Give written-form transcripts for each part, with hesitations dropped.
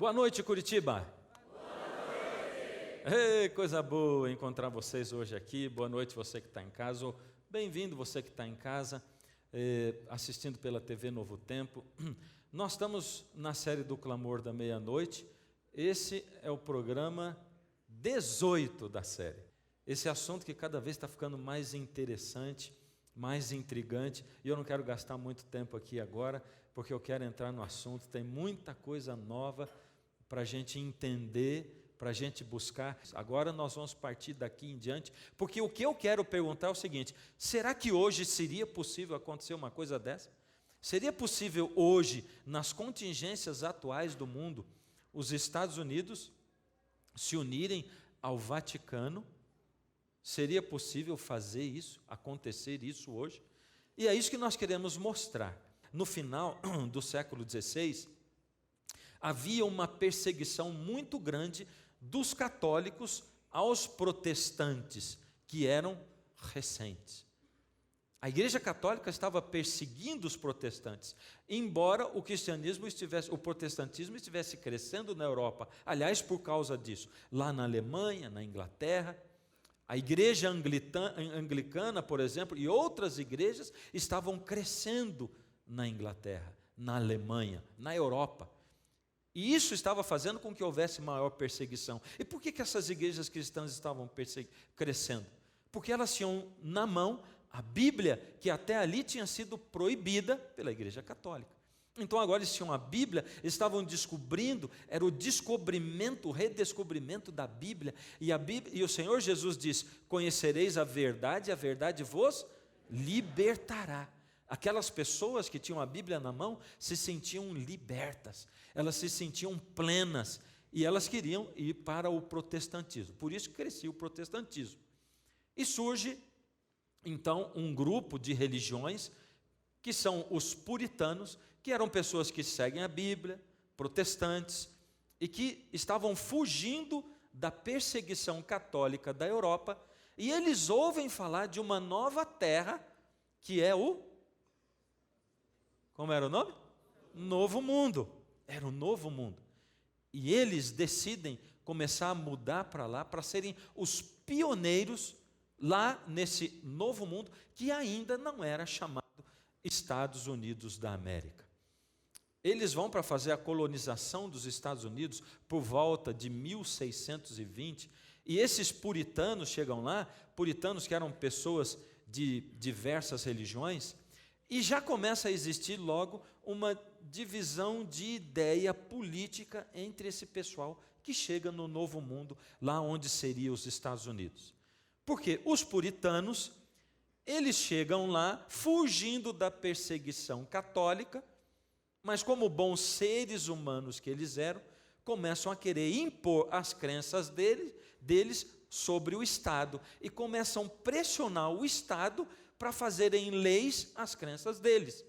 Boa noite, Curitiba. Ei, coisa boa encontrar vocês hoje aqui. Boa noite, você que está em casa. Bem-vindo, você que está em casa, assistindo pela TV Novo Tempo. Nós estamos na série do Clamor da Meia-Noite. Esse é o programa 18 da série. Esse assunto que cada vez está ficando mais interessante, mais intrigante. E eu não quero gastar muito tempo aqui agora, porque eu quero entrar no assunto. Tem muita coisa nova para a gente entender, para a gente buscar. Agora nós vamos partir daqui em diante, porque o que eu quero perguntar é o seguinte: será que hoje seria possível acontecer uma coisa dessa? Seria possível hoje, nas contingências atuais do mundo, os Estados Unidos se unirem ao Vaticano? Seria possível fazer isso, acontecer isso hoje? E é isso que nós queremos mostrar. No final do século XVI, havia uma perseguição muito grande dos católicos aos protestantes, que eram recentes. A Igreja Católica estava perseguindo os protestantes, embora o protestantismo estivesse crescendo na Europa. Aliás, por causa disso, lá na Alemanha, na Inglaterra, a Igreja Anglicana, por exemplo, e outras igrejas estavam crescendo na Inglaterra, na Alemanha, na Europa. E isso estava fazendo com que houvesse maior perseguição. E por que essas igrejas cristãs estavam crescendo? Porque elas tinham na mão a Bíblia, que até ali tinha sido proibida pela Igreja Católica. Então agora eles tinham a Bíblia, estavam descobrindo, era o descobrimento, o redescobrimento da Bíblia. E o Senhor Jesus diz: conhecereis a verdade, e a verdade vos libertará. Aquelas pessoas que tinham a Bíblia na mão se sentiam libertas, elas se sentiam plenas, e elas queriam ir para o protestantismo. Por isso crescia o protestantismo. E surge, então, um grupo de religiões, que são os puritanos, que eram pessoas que seguem a Bíblia, protestantes, e que estavam fugindo da perseguição católica da Europa, e eles ouvem falar de uma nova terra, que é como era o nome? Novo Mundo. Era o Novo Mundo. E eles decidem começar a mudar para lá, para serem os pioneiros lá nesse Novo Mundo, que ainda não era chamado Estados Unidos da América. Eles vão para fazer a colonização dos Estados Unidos por volta de 1620, e esses puritanos chegam lá, puritanos que eram pessoas de diversas religiões, e já começa a existir logo uma divisão de ideia política entre esse pessoal que chega no Novo Mundo, lá onde seriam os Estados Unidos. Porque os puritanos, eles chegam lá fugindo da perseguição católica, mas como bons seres humanos que eles eram, começam a querer impor as crenças deles sobre o Estado, e começam a pressionar o Estado para fazerem leis as crenças deles.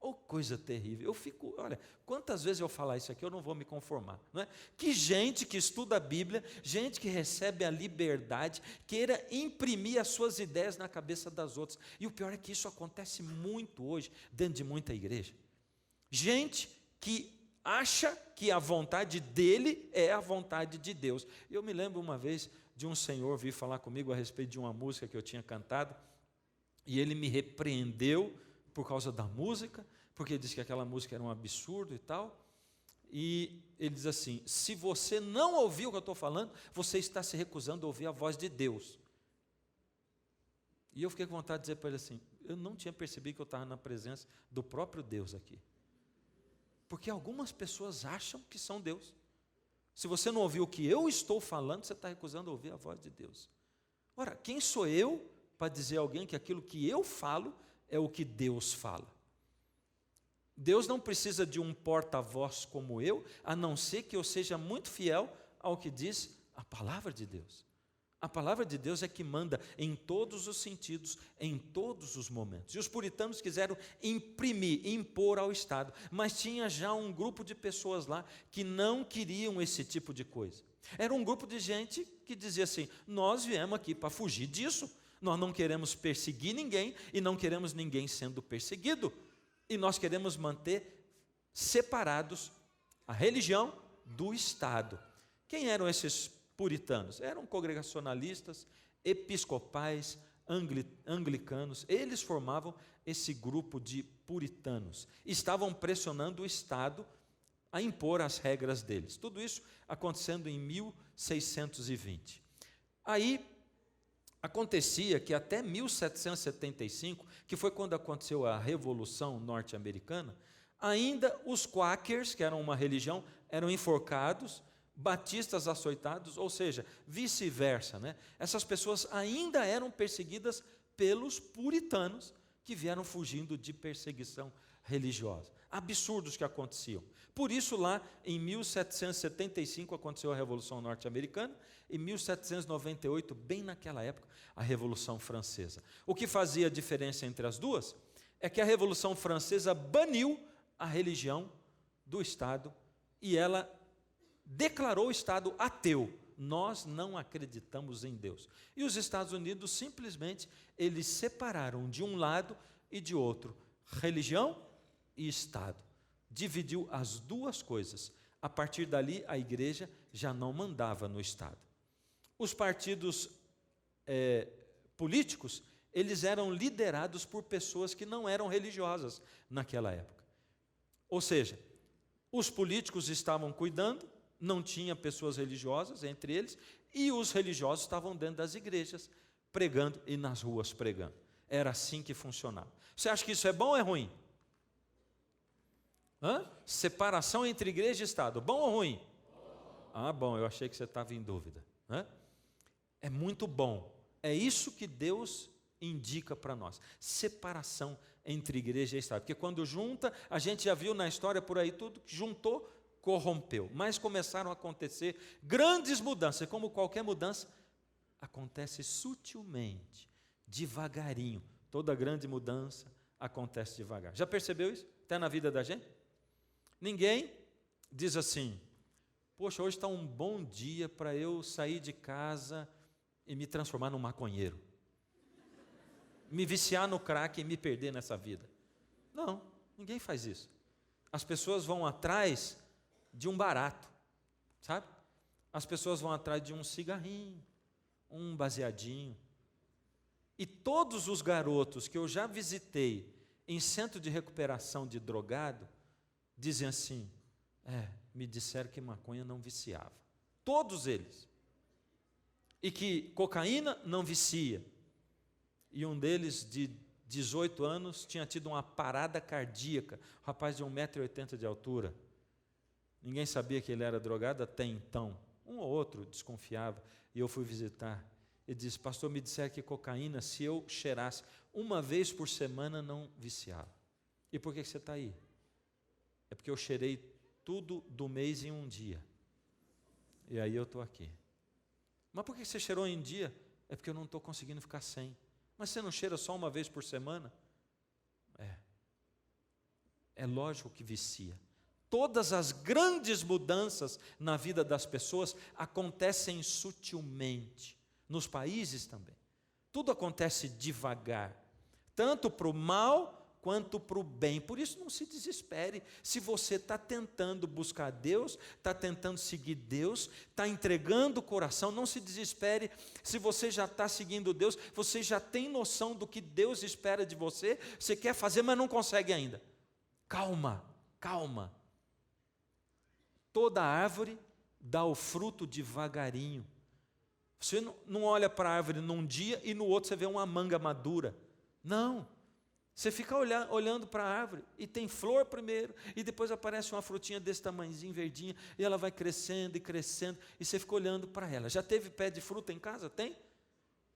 Oh, coisa terrível. Olha, quantas vezes eu falar isso aqui, eu não vou me conformar, não é? Que gente que estuda a Bíblia, gente que recebe a liberdade, queira imprimir as suas ideias na cabeça das outras. E o pior é que isso acontece muito hoje, dentro de muita igreja. Gente que acha que a vontade dele é a vontade de Deus. Eu me lembro uma vez de um senhor vir falar comigo a respeito de uma música que eu tinha cantado, e ele me repreendeu por causa da música, porque ele disse que aquela música era um absurdo e tal. E ele diz assim: se você não ouviu o que eu estou falando, você está se recusando a ouvir a voz de Deus. E eu fiquei com vontade de dizer para ele assim: eu não tinha percebido que eu estava na presença do próprio Deus aqui. Porque algumas pessoas acham que são Deus. Se você não ouviu o que eu estou falando, você está recusando a ouvir a voz de Deus. Ora, quem sou eu para dizer a alguém que aquilo que eu falo é o que Deus fala? Deus não precisa de um porta-voz como eu, a não ser que eu seja muito fiel ao que diz a palavra de Deus. A palavra de Deus é que manda em todos os sentidos, em todos os momentos. E os puritanos quiseram impor ao Estado, mas tinha já um grupo de pessoas lá que não queriam esse tipo de coisa. Era um grupo de gente que dizia assim: nós viemos aqui para fugir disso. Nós não queremos perseguir ninguém e não queremos ninguém sendo perseguido. E nós queremos manter separados a religião do Estado. Quem eram esses puritanos? Eram congregacionalistas, episcopais, anglicanos. Eles formavam esse grupo de puritanos. Estavam pressionando o Estado a impor as regras deles. Tudo isso acontecendo em 1620. Aí, acontecia que até 1775, que foi quando aconteceu a Revolução Norte-Americana, ainda os quakers, que eram uma religião, eram enforcados, batistas açoitados, ou seja, vice-versa, né? Essas pessoas ainda eram perseguidas pelos puritanos, que vieram fugindo de perseguição religiosa. Absurdos que aconteciam. Por isso, lá em 1775 aconteceu a Revolução Norte-Americana, e em 1798, bem naquela época, a Revolução Francesa. O que fazia a diferença entre as duas é que a Revolução Francesa baniu a religião do Estado e ela declarou o Estado ateu. Nós não acreditamos em Deus. E os Estados Unidos simplesmente eles separaram de um lado e de outro, religião e Estado. Dividiu as duas coisas. A partir dali, a igreja já não mandava no Estado. Os partidos políticos, eles eram liderados por pessoas que não eram religiosas naquela época. Ou seja, os políticos estavam cuidando, não tinha pessoas religiosas entre eles, e os religiosos estavam dentro das igrejas, pregando e nas ruas pregando. Era assim que funcionava. Você acha que isso é bom ou é ruim? Separação entre igreja e Estado, bom ou ruim? Ah, bom, eu achei que você estava em dúvida. É muito bom. É isso que Deus indica para nós. Separação entre igreja e Estado. Porque quando junta, a gente já viu na história por aí, tudo que juntou, corrompeu. Mas começaram a acontecer grandes mudanças. Como qualquer mudança, acontece sutilmente, devagarinho. Toda grande mudança acontece devagar. Já percebeu isso? Até na vida da gente? Ninguém diz assim, poxa, hoje está um bom dia para eu sair de casa e me transformar num maconheiro. Me viciar no crack e me perder nessa vida. Não, ninguém faz isso. As pessoas vão atrás de um barato, sabe? As pessoas vão atrás de um cigarrinho, um baseadinho. E todos os garotos que eu já visitei em centro de recuperação de drogado, dizem assim, me disseram que maconha não viciava. Todos eles. E que cocaína não vicia. E um deles, de 18 anos, tinha tido uma parada cardíaca. Um rapaz de 1,80 m de altura. Ninguém sabia que ele era drogado até então. Um ou outro desconfiava. E eu fui visitar. Ele disse, pastor, me disseram que cocaína, se eu cheirasse uma vez por semana, não viciava. E por que você está aí? É porque eu cheirei tudo do mês em um dia. E aí eu estou aqui. Mas por que você cheirou em um dia? É porque eu não estou conseguindo ficar sem. Mas você não cheira só uma vez por semana? É lógico que vicia. Todas as grandes mudanças na vida das pessoas acontecem sutilmente. Nos países também. Tudo acontece devagar. Tanto para o mal quanto para o bem. Por isso não se desespere. Se você está tentando buscar Deus, está tentando seguir Deus, está entregando o coração, não se desespere. Se você já está seguindo Deus, você já tem noção do que Deus espera de você, você quer fazer, mas não consegue ainda. Calma, calma. Toda árvore dá o fruto devagarinho. Você não olha para a árvore num dia e no outro você vê uma manga madura. Não. Você fica olhando para a árvore e tem flor primeiro e depois aparece uma frutinha desse tamanhozinho, verdinha, e ela vai crescendo e crescendo e você fica olhando para ela. Já teve pé de fruta em casa? Tem?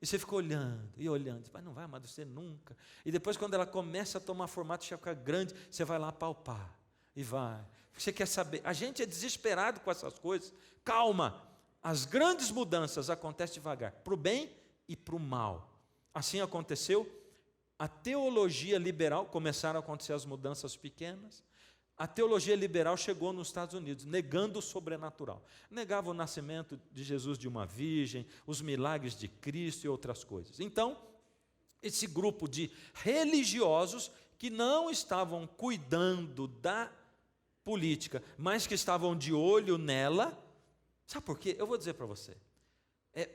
E você fica olhando e olhando, mas não vai amadurecer nunca. E depois quando ela começa a tomar formato, já fica grande, você vai lá palpar e vai. Você quer saber? A gente é desesperado com essas coisas. Calma, as grandes mudanças acontecem devagar, para o bem e para o mal. Assim aconteceu. A teologia liberal, começaram a acontecer as mudanças pequenas. A teologia liberal chegou nos Estados Unidos, negando o sobrenatural. Negava o nascimento de Jesus de uma virgem, os milagres de Cristo e outras coisas. Então, esse grupo de religiosos que não estavam cuidando da política, mas que estavam de olho nela. Sabe por quê? Eu vou dizer para você. É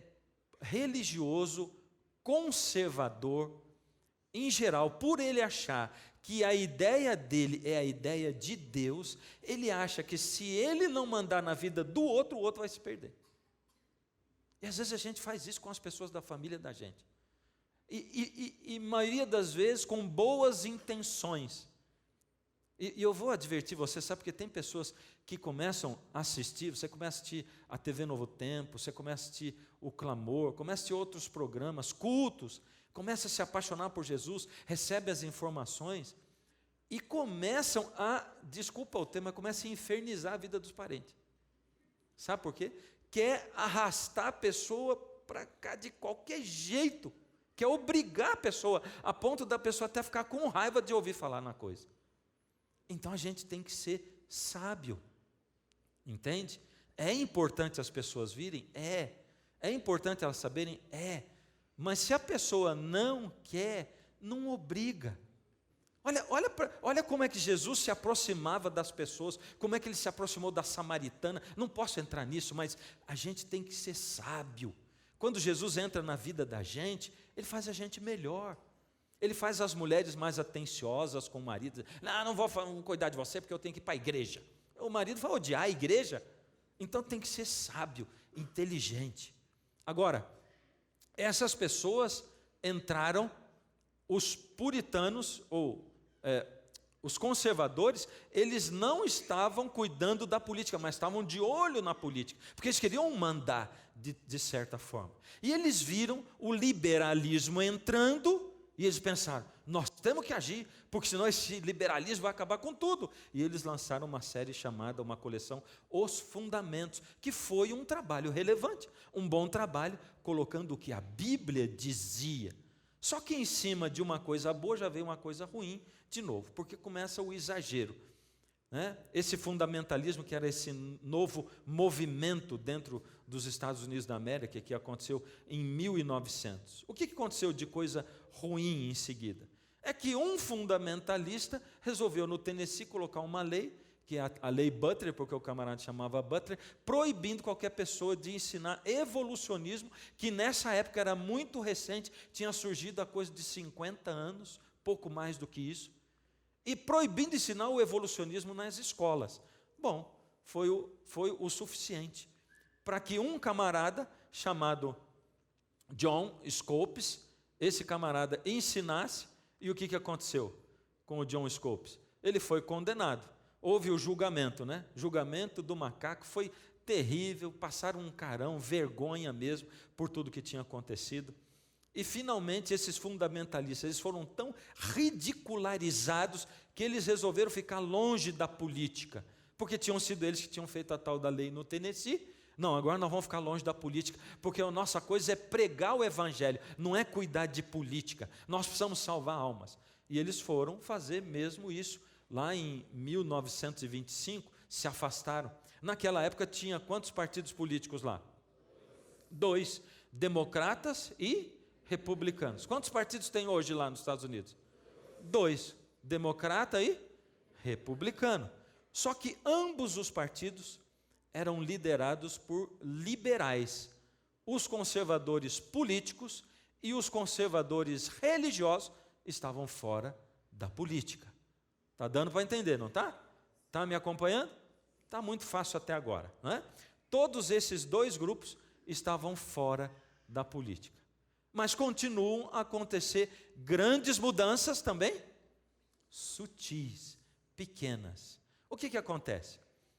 religioso, conservador, em geral, por ele achar que a ideia dele é a ideia de Deus, ele acha que se ele não mandar na vida do outro, o outro vai se perder. E às vezes a gente faz isso com as pessoas da família da gente. E maioria das vezes com boas intenções. E eu vou advertir você, sabe, porque tem pessoas que começam a assistir, você começa a assistir a TV Novo Tempo, você começa a assistir o Clamor, começa a assistir outros programas, cultos, começa a se apaixonar por Jesus, recebe as informações e começam a, desculpa o tema, começam a infernizar a vida dos parentes. Sabe por quê? Quer arrastar a pessoa para cá de qualquer jeito, quer obrigar a pessoa, a ponto da pessoa até ficar com raiva de ouvir falar na coisa. Então a gente tem que ser sábio, entende? É importante as pessoas virem? É importante elas saberem? Mas se a pessoa não quer, não obriga. Olha como é que Jesus se aproximava das pessoas, como é que ele se aproximou da samaritana. Não posso entrar nisso, mas a gente tem que ser sábio. Quando Jesus entra na vida da gente, ele faz a gente melhor. Ele faz as mulheres mais atenciosas com o marido. Não vou cuidar de você porque eu tenho que ir para a igreja. O marido vai odiar a igreja. Então tem que ser sábio, inteligente. Agora, essas pessoas entraram, os puritanos, os conservadores, eles não estavam cuidando da política, mas estavam de olho na política, porque eles queriam mandar de certa forma. E eles viram o liberalismo entrando, e eles pensaram, nós temos que agir, porque senão esse liberalismo vai acabar com tudo. E eles lançaram uma série chamada, uma coleção, Os Fundamentos, que foi um trabalho relevante, um bom trabalho, colocando o que a Bíblia dizia. Só que em cima de uma coisa boa já veio uma coisa ruim, de novo, porque começa o exagero. Esse fundamentalismo, que era esse novo movimento dentro dos Estados Unidos da América, que aconteceu em 1900. O que aconteceu de coisa ruim em seguida? É que um fundamentalista resolveu no Tennessee colocar uma lei, que é a lei Butler, porque o camarada chamava Butler, proibindo qualquer pessoa de ensinar evolucionismo, que nessa época era muito recente, tinha surgido há coisa de 50 anos, pouco mais do que isso, e proibindo ensinar o evolucionismo nas escolas. Bom, foi o suficiente para que um camarada chamado John Scopes, esse camarada ensinasse, e o que aconteceu com o John Scopes? Ele foi condenado. Houve o julgamento, Julgamento do macaco, foi terrível, passaram um carão, vergonha mesmo, por tudo que tinha acontecido. E finalmente esses fundamentalistas, eles foram tão ridicularizados que eles resolveram ficar longe da política, porque tinham sido eles que tinham feito a tal da lei no Tennessee. Não, agora nós vamos ficar longe da política, porque a nossa coisa é pregar o evangelho, não é cuidar de política. Nós precisamos salvar almas. E eles foram fazer mesmo isso. Lá em 1925, se afastaram. Naquela época tinha quantos partidos políticos lá? 2, democratas e republicanos. Quantos partidos tem hoje lá nos Estados Unidos? 2, democrata e republicano. Só que ambos os partidos eram liderados por liberais. Os conservadores políticos e os conservadores religiosos estavam fora da política. Está dando para entender, não está? Está me acompanhando? Está muito fácil até agora, não é? Todos esses dois grupos estavam fora da política. Mas continuam a acontecer grandes mudanças também, sutis, pequenas. O que acontece?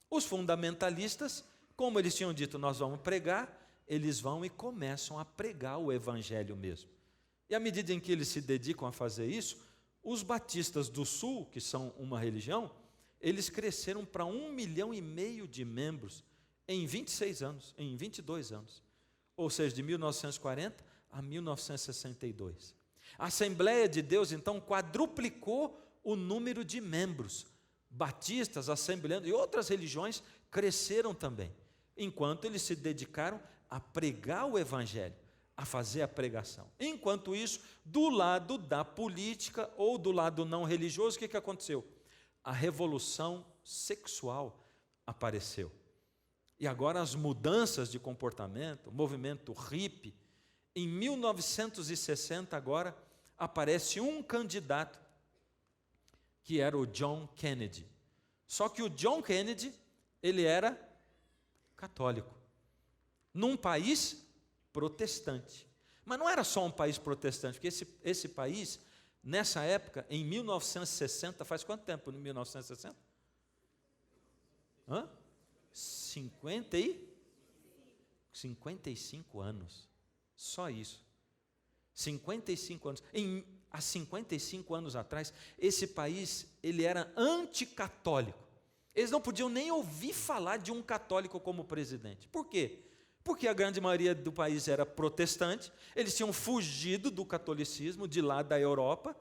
Os fundamentalistas, como eles tinham dito, nós vamos pregar, eles vão e começam a pregar o evangelho mesmo. E à medida em que eles se dedicam a fazer isso, os batistas do sul, que são uma religião, eles cresceram para 1,5 milhão de membros em 26 anos, em 22 anos. Ou seja, de 1940 a 1962. A Assembleia de Deus, então, quadruplicou o número de membros. Batistas, assembleanos e outras religiões cresceram também, enquanto eles se dedicaram a pregar o evangelho, a fazer a pregação. Enquanto isso, do lado da política ou do lado não religioso, o que aconteceu? A revolução sexual apareceu. E agora as mudanças de comportamento, o movimento hippie, em 1960 agora aparece um candidato, que era o John Kennedy. Só que o John Kennedy, ele era católico, num país protestante. Mas não era só um país protestante, porque esse país, nessa época, em 1960, faz quanto tempo em 1960? 55 anos. Só isso. 55 anos. Há 55 anos atrás, esse país, ele era anticatólico. Eles não podiam nem ouvir falar de um católico como presidente. Por quê? Porque a grande maioria do país era protestante, eles tinham fugido do catolicismo de lá da Europa,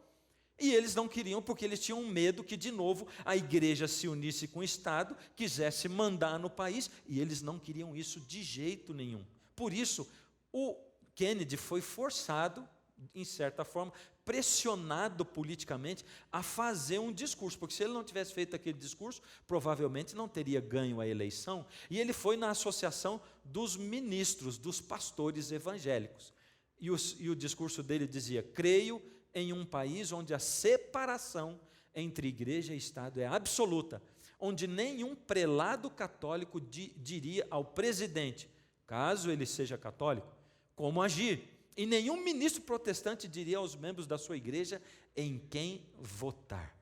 e eles não queriam, porque eles tinham medo que, de novo, a igreja se unisse com o Estado, quisesse mandar no país, e eles não queriam isso de jeito nenhum. Por isso, o Kennedy foi forçado, em certa forma, pressionado politicamente, a fazer um discurso, porque se ele não tivesse feito aquele discurso, provavelmente não teria ganho a eleição, e ele foi na associação dos ministros, dos pastores evangélicos, e o discurso dele dizia: creio em um país onde a separação entre igreja e Estado é absoluta, onde nenhum prelado católico diria ao presidente, caso ele seja católico, como agir, e nenhum ministro protestante diria aos membros da sua igreja em quem votar.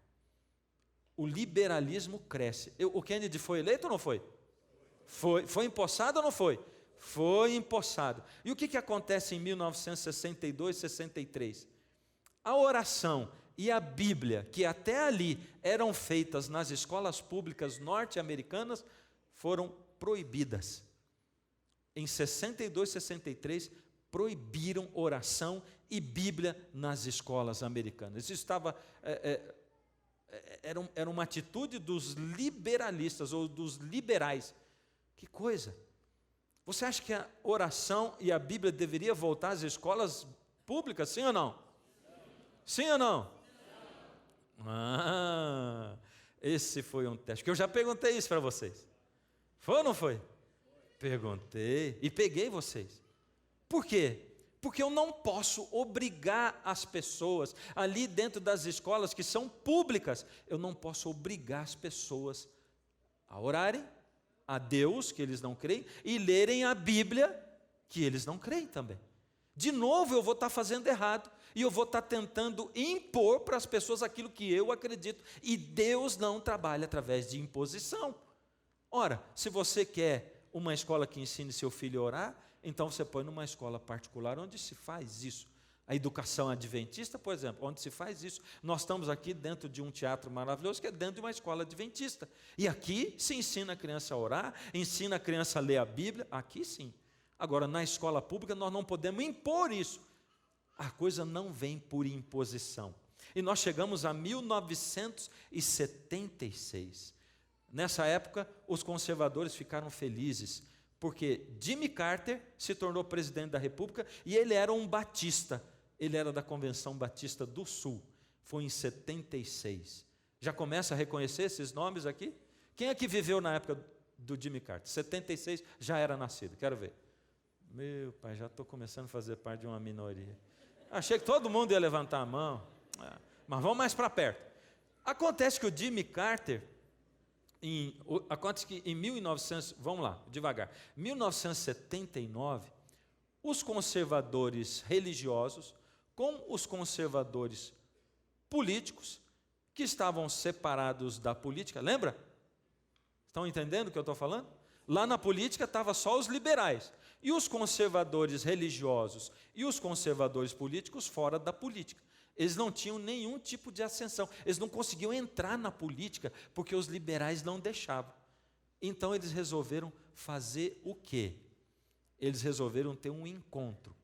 O liberalismo cresce. O Kennedy foi eleito ou não foi? Foi empossado ou não foi? Foi empossado. E o que acontece em 1962, 63? A oração e a Bíblia, que até ali eram feitas nas escolas públicas norte-americanas, foram proibidas. Em 62, 63, proibiram oração e Bíblia nas escolas americanas. Isso era uma atitude dos liberalistas ou dos liberais. Que coisa! Você acha que a oração e a Bíblia deveria voltar às escolas públicas, sim ou não? Sim ou não? Esse foi um teste, que eu já perguntei isso para vocês. Foi ou não foi? Perguntei e peguei vocês. Por quê? Porque eu não posso obrigar as pessoas ali dentro das escolas que são públicas, eu não posso obrigar as pessoas a orarem a Deus, que eles não creem, e lerem a Bíblia, que eles não creem também. De novo eu vou estar fazendo errado, e eu vou estar tentando impor para as pessoas aquilo que eu acredito, e Deus não trabalha através de imposição. Ora, se você quer uma escola que ensine seu filho a orar, então você põe numa escola particular onde se faz isso. A educação adventista, por exemplo, onde se faz isso. Nós estamos aqui dentro de um teatro maravilhoso, que é dentro de uma escola adventista. E aqui se ensina a criança a orar, ensina a criança a ler a Bíblia, aqui sim. Agora, na escola pública, nós não podemos impor isso. A coisa não vem por imposição. E nós chegamos a 1976. Nessa época, os conservadores ficaram felizes, porque Jimmy Carter se tornou presidente da República e ele era um batista. Ele era da Convenção Batista do Sul. Foi em 76. Já começa a reconhecer esses nomes aqui? Quem é que viveu na época do Jimmy Carter? 76, já era nascido. Quero ver. Meu pai, já estou começando a fazer parte de uma minoria. Achei que todo mundo ia levantar a mão. Mas vamos mais para perto. Acontece que o Jimmy Carter... Acontece que em 1979, os conservadores religiosos com os conservadores políticos, que estavam separados da política, lembra? Estão entendendo o que eu estou falando? Lá na política estava só os liberais, e os conservadores religiosos e os conservadores políticos fora da política. Eles não tinham nenhum tipo de ascensão, eles não conseguiam entrar na política, porque os liberais não deixavam. Então eles resolveram fazer o quê? Eles resolveram ter um encontro.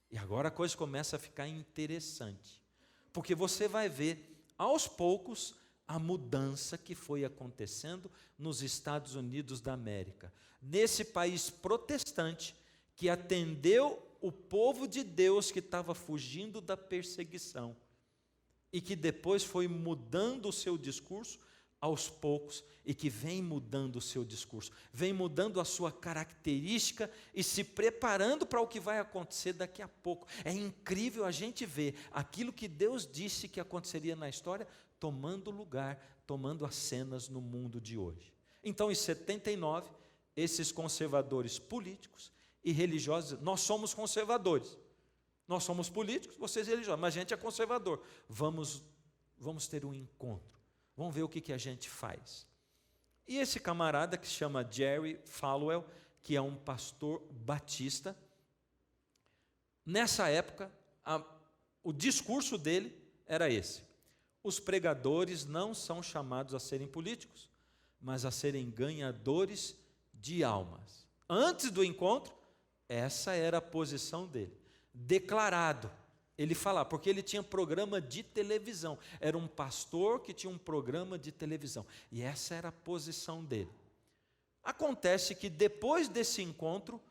E agora a coisa começa a ficar interessante, porque você vai ver, aos poucos, a mudança que foi acontecendo nos Estados Unidos da América. Nesse país protestante, que atendeu o povo de Deus que estava fugindo da perseguição e que depois foi mudando o seu discurso aos poucos e que vem mudando o seu discurso, vem mudando a sua característica e se preparando para o que vai acontecer daqui a pouco. É incrível a gente ver aquilo que Deus disse que aconteceria na história tomando lugar, tomando as cenas no mundo de hoje. Então, em 79, esses conservadores políticos e religiosos, nós somos conservadores, nós somos políticos, vocês religiosos, mas a gente é conservador. Vamos ter um encontro, vamos ver o que a gente faz. E esse camarada que se chama Jerry Falwell, que é um pastor batista, nessa época, o discurso dele era esse: os pregadores não são chamados a serem políticos, mas a serem ganhadores de almas. Antes do encontro, essa era a posição dele, declarado. Ele falava, porque ele tinha programa de televisão, era um pastor que tinha um programa de televisão, e essa era a posição dele. Acontece que depois desse encontro,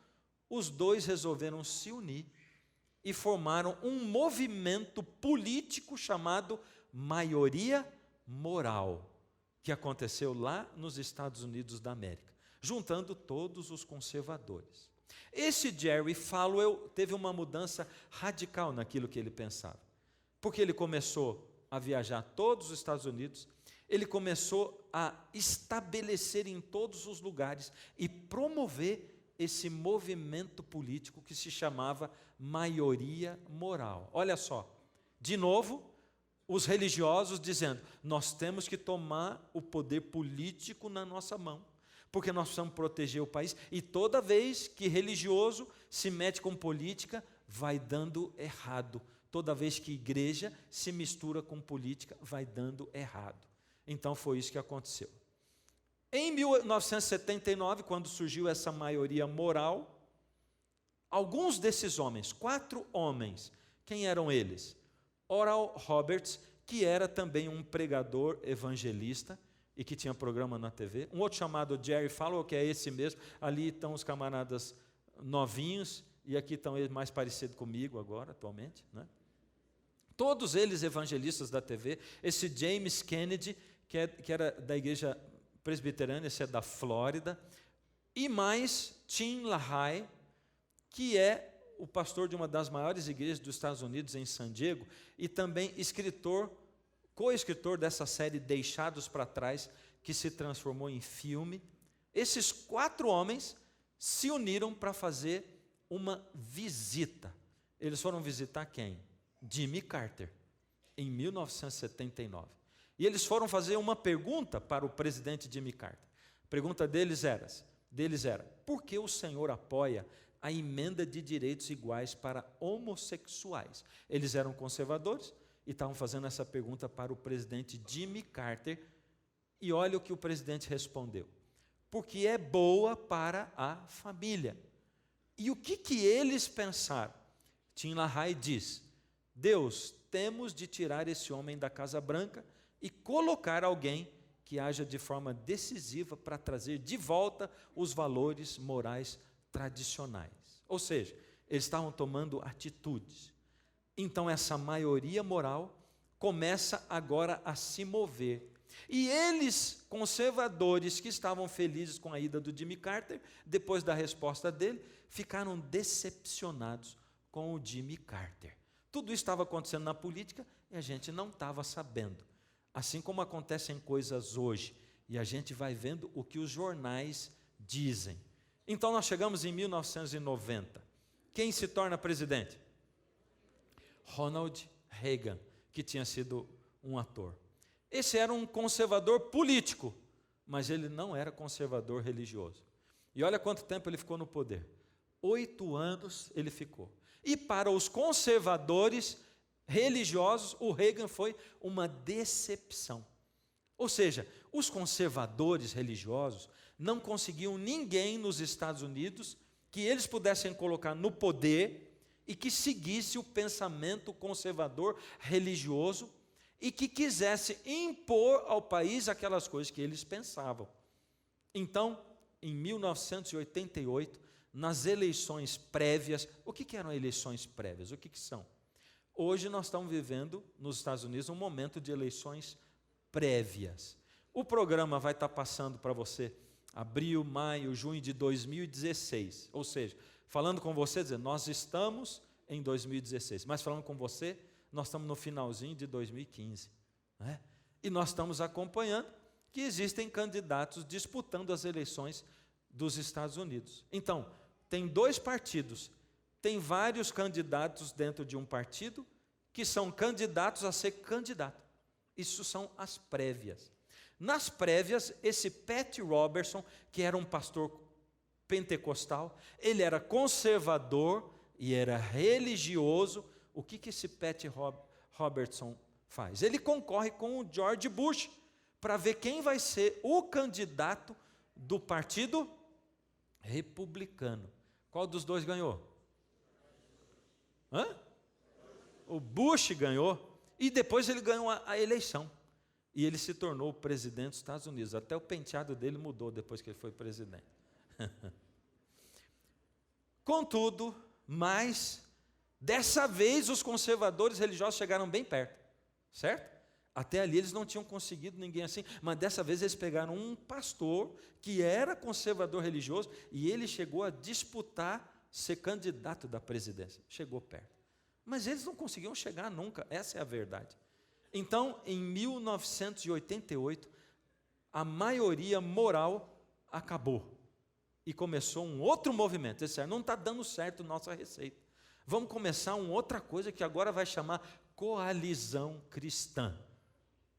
os dois resolveram se unir e formaram um movimento político chamado Maioria Moral, que aconteceu lá nos Estados Unidos da América, juntando todos os conservadores. Esse Jerry Falwell teve uma mudança radical naquilo que ele pensava, porque ele começou a viajar todos os Estados Unidos, ele começou a estabelecer em todos os lugares e promover esse movimento político que se chamava Maioria Moral. Olha só, de novo, os religiosos dizendo, nós temos que tomar o poder político na nossa mão, porque nós precisamos proteger o país, e toda vez que religioso se mete com política, vai dando errado. Toda vez que igreja se mistura com política, vai dando errado. Então foi isso que aconteceu. Em 1979, quando surgiu essa maioria moral, alguns desses homens, 4 homens, quem eram eles? Oral Roberts, que era também um pregador evangelista, e que tinha programa na TV. Um outro chamado Jerry Falwell, que é esse mesmo. Ali estão os camaradas novinhos, e aqui estão eles mais parecidos comigo agora, atualmente, né? Todos eles evangelistas da TV. Esse James Kennedy, que era da igreja presbiteriana, esse é da Flórida. E mais Tim LaHaye, que é o pastor de uma das maiores igrejas dos Estados Unidos, em San Diego, e também co-escritor dessa série Deixados para Trás, que se transformou em filme. Esses 4 homens se uniram para fazer uma visita. Eles foram visitar quem? Jimmy Carter, em 1979. E eles foram fazer uma pergunta para o presidente Jimmy Carter. A pergunta deles era, por que o senhor apoia a emenda de direitos iguais para homossexuais? Eles eram conservadores e estavam fazendo essa pergunta para o presidente Jimmy Carter, e olha o que o presidente respondeu: porque é boa para a família. E o que eles pensaram? Tim LaHaye diz, Deus, temos de tirar esse homem da Casa Branca e colocar alguém que haja de forma decisiva para trazer de volta os valores morais tradicionais. Ou seja, eles estavam tomando atitudes. Então essa maioria moral começa agora a se mover. E eles, conservadores, que estavam felizes com a ida do Jimmy Carter, depois da resposta dele, ficaram decepcionados com o Jimmy Carter. Tudo isso estava acontecendo na política e a gente não estava sabendo. Assim como acontecem coisas hoje, e a gente vai vendo o que os jornais dizem. Então nós chegamos em 1990. Quem se torna presidente? Ronald Reagan, que tinha sido um ator. Esse era um conservador político, mas ele não era conservador religioso. E olha quanto tempo ele ficou no poder. 8 anos ele ficou. E para os conservadores religiosos, o Reagan foi uma decepção. Ou seja, os conservadores religiosos não conseguiam ninguém nos Estados Unidos que eles pudessem colocar no poder e que seguisse o pensamento conservador religioso e que quisesse impor ao país aquelas coisas que eles pensavam. Então, em 1988, nas eleições prévias, o que eram eleições prévias? O que são? Hoje nós estamos vivendo, nos Estados Unidos, um momento de eleições prévias. O programa vai estar passando para você abril, maio, junho de 2016. Ou seja, falando com você, dizendo, nós estamos em 2016. Mas falando com você, nós estamos no finalzinho de 2015. Né? E nós estamos acompanhando que existem candidatos disputando as eleições dos Estados Unidos. Então, tem 2 partidos, tem vários candidatos dentro de um partido que são candidatos a ser candidato. Isso são as prévias. Nas prévias, esse Pat Robertson, que era um pastor pentecostal, ele era conservador e era religioso. O que esse Pat Robertson faz? Ele concorre com o George Bush para ver quem vai ser o candidato do partido republicano. Qual dos 2 ganhou? O Bush ganhou e depois ele ganhou a eleição. E ele se tornou o presidente dos Estados Unidos. Até o penteado dele mudou depois que ele foi presidente. Contudo, mas dessa vez os conservadores religiosos chegaram bem perto, certo? Até ali eles não tinham conseguido ninguém assim, mas dessa vez eles pegaram um pastor que era conservador religioso e ele chegou a disputar ser candidato da presidência. Chegou perto. Mas eles não conseguiam chegar nunca, essa é a verdade. Então, em 1988, a maioria moral acabou e começou um outro movimento. Eles disseram, não está dando certo nossa receita. Vamos começar uma outra coisa que agora vai chamar coalizão cristã.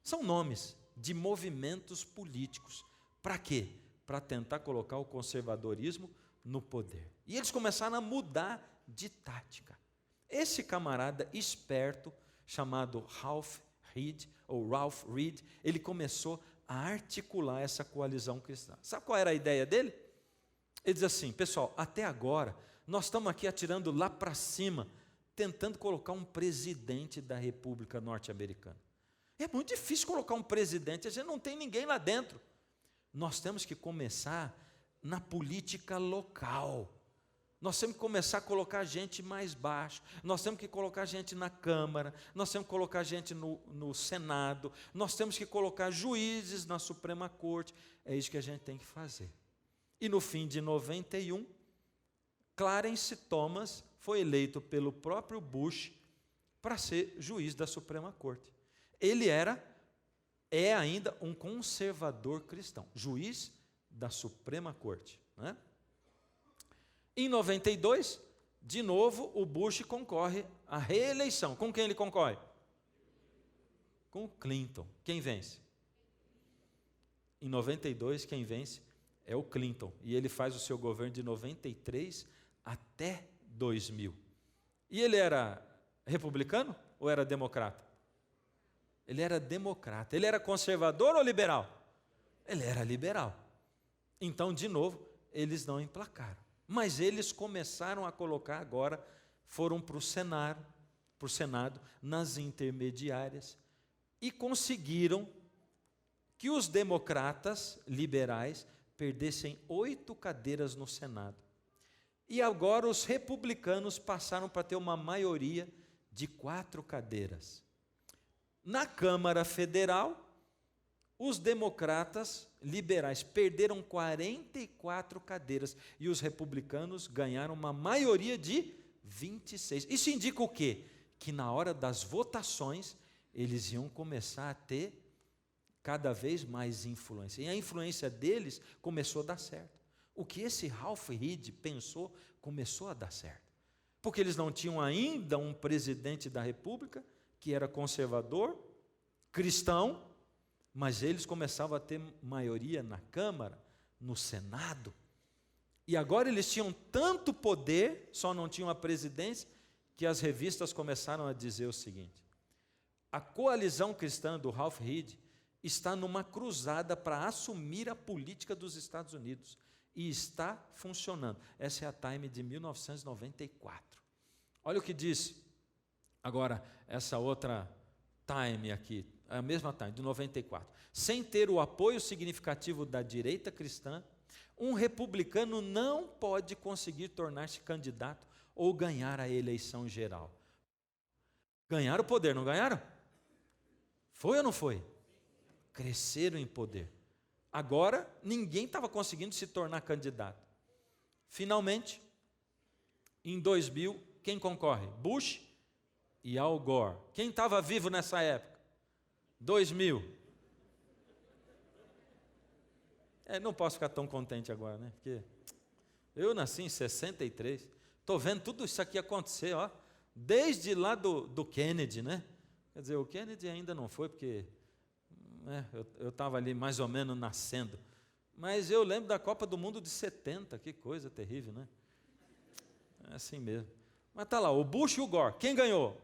São nomes de movimentos políticos. Para quê? Para tentar colocar o conservadorismo no poder. E eles começaram a mudar de tática. Esse camarada esperto, chamado Ralph Reed, ele começou a articular essa coalizão cristã. Sabe qual era a ideia dele? Ele diz assim, pessoal, até agora, nós estamos aqui atirando lá para cima, tentando colocar um presidente da República Norte-Americana. É muito difícil colocar um presidente, a gente não tem ninguém lá dentro. Nós temos que começar na política local. Nós temos que começar a colocar gente mais baixo, nós temos que colocar gente na Câmara, nós temos que colocar gente no Senado, nós temos que colocar juízes na Suprema Corte, é isso que a gente tem que fazer. E no fim de 91, Clarence Thomas foi eleito pelo próprio Bush para ser juiz da Suprema Corte. Ele é ainda um conservador cristão, juiz da Suprema Corte, né? Em 92, de novo, o Bush concorre à reeleição. Com quem ele concorre? Com o Clinton. Quem vence? Em 92, quem vence é o Clinton. E ele faz o seu governo de 93 até 2000. E ele era republicano ou era democrata? Ele era democrata. Ele era conservador ou liberal? Ele era liberal. Então, de novo, eles não emplacaram. Mas eles começaram a colocar agora, foram para o Senado, nas intermediárias, e conseguiram que os democratas liberais perdessem 8 cadeiras no Senado. E agora os republicanos passaram para ter uma maioria de 4 cadeiras. Na Câmara Federal, os democratas liberais perderam 44 cadeiras e os republicanos ganharam uma maioria de 26. Isso indica o quê? Que na hora das votações eles iam começar a ter cada vez mais influência. E a influência deles começou a dar certo. O que esse Ralph Reed pensou começou a dar certo. Porque eles não tinham ainda um presidente da República que era conservador, cristão, mas eles começavam a ter maioria na Câmara, no Senado. E agora eles tinham tanto poder, só não tinham a presidência, que as revistas começaram a dizer o seguinte: a coalizão cristã do Ralph Reed está numa cruzada para assumir a política dos Estados Unidos. E está funcionando. Essa é a Time de 1994. Olha o que diz agora essa outra Time aqui, a mesma Time, de 94. Sem ter o apoio significativo da direita cristã, um republicano não pode conseguir tornar-se candidato ou ganhar a eleição geral. Ganharam o poder, não ganharam? Foi ou não foi? cresceram em poder. Agora, ninguém estava conseguindo se tornar candidato. Finalmente, em 2000, quem concorre? Bush e Al Gore. Quem estava vivo nessa época? 2000. Não posso ficar tão contente agora, né? Porque eu nasci em 63. Estou vendo tudo isso aqui acontecer, ó, desde lá do Kennedy, né? Quer dizer, o Kennedy ainda não foi, porque eu estava ali mais ou menos nascendo. Mas eu lembro da Copa do Mundo de 70, que coisa terrível, né? É assim mesmo. Mas está lá, o Bush e o Gore. Quem ganhou?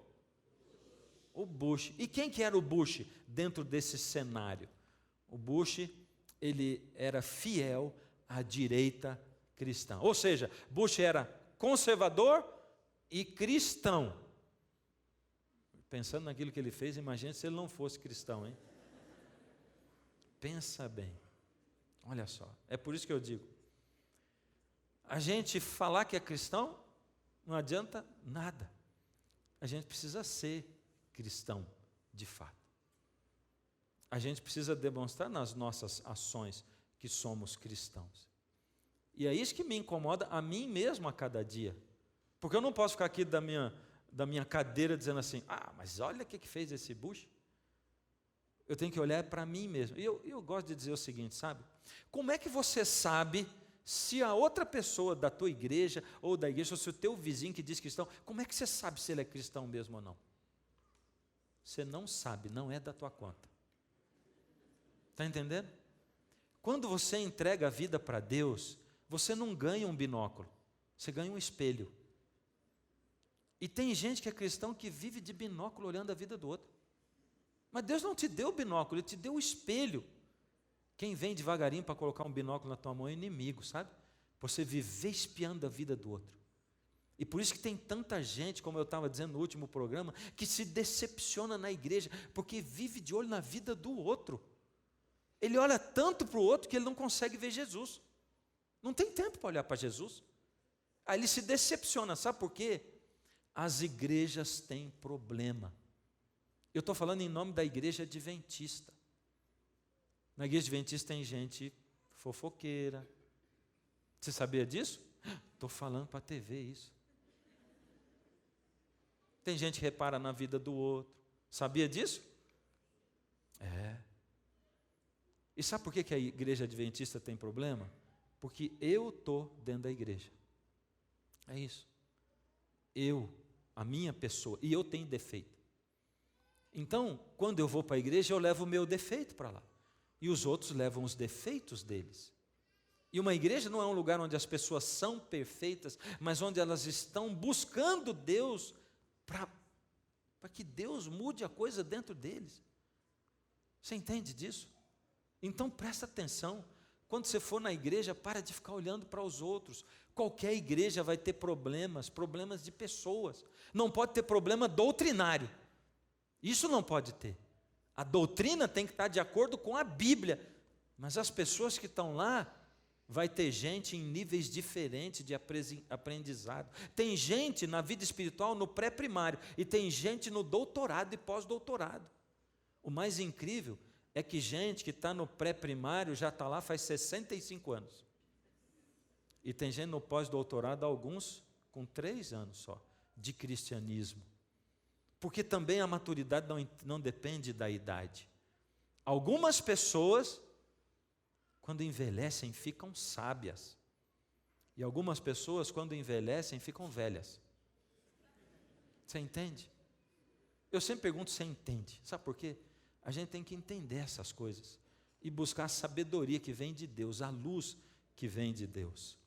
O Bush. E quem que era o Bush dentro desse cenário? O Bush, ele era fiel à direita cristã. Ou seja, Bush era conservador e cristão. Pensando naquilo que ele fez, imagine se ele não fosse cristão, hein? Pensa bem. Olha só, é por isso que eu digo, a gente falar que é cristão não adianta nada. A gente precisa ser cristão de fato. A gente precisa demonstrar nas nossas ações que somos cristãos. E é isso que me incomoda a mim mesmo a cada dia. Porque eu não posso ficar aqui da minha cadeira dizendo assim, mas olha o que fez esse Bush. Eu tenho que olhar para mim mesmo. E eu gosto de dizer o seguinte, sabe? Como é que você sabe se a outra pessoa da tua igreja, ou da igreja, ou se o teu vizinho que diz cristão, como é que você sabe se ele é cristão mesmo ou não? Você não sabe, não é da tua conta. Está entendendo? Quando você entrega a vida para Deus, você não ganha um binóculo, você ganha um espelho. E tem gente que é cristão que vive de binóculo olhando a vida do outro. Mas Deus não te deu o binóculo, Ele te deu o espelho. Quem vem devagarinho para colocar um binóculo na tua mão é inimigo, sabe? Você viver espiando a vida do outro. E por isso que tem tanta gente, como eu estava dizendo no último programa, que se decepciona na igreja, porque vive de olho na vida do outro. Ele olha tanto para o outro que ele não consegue ver Jesus. Não tem tempo para olhar para Jesus. Aí ele se decepciona, sabe por quê? As igrejas têm problema. Eu estou falando em nome da igreja adventista. Na igreja adventista tem gente fofoqueira. Você sabia disso? Estou falando para a TV isso. Tem gente que repara na vida do outro. Sabia disso? E sabe por que a igreja adventista tem problema? Porque eu estou dentro da igreja. É isso. A minha pessoa, e eu tenho defeito. Então, quando eu vou para a igreja, eu levo o meu defeito para lá. E os outros levam os defeitos deles. E uma igreja não é um lugar onde as pessoas são perfeitas, mas onde elas estão buscando Deus para que Deus mude a coisa dentro deles. Você entende disso? Então presta atenção. Quando você for na igreja, para de ficar olhando para os outros. Qualquer igreja vai ter problemas de pessoas. Não pode ter problema doutrinário. Isso não pode ter. A doutrina tem que estar de acordo com a Bíblia. Mas as pessoas que estão lá, vai ter gente em níveis diferentes de aprendizado. Tem gente na vida espiritual no pré-primário e tem gente no doutorado e pós-doutorado. O mais incrível é que gente que está no pré-primário já está lá faz 65 anos. E tem gente no pós-doutorado, alguns com 3 anos só, de cristianismo. Porque também a maturidade não depende da idade. Algumas pessoas, quando envelhecem, ficam sábias. E algumas pessoas, quando envelhecem, ficam velhas. Você entende? Eu sempre pergunto se você entende. Sabe por quê? A gente tem que entender essas coisas e buscar a sabedoria que vem de Deus, a luz que vem de Deus.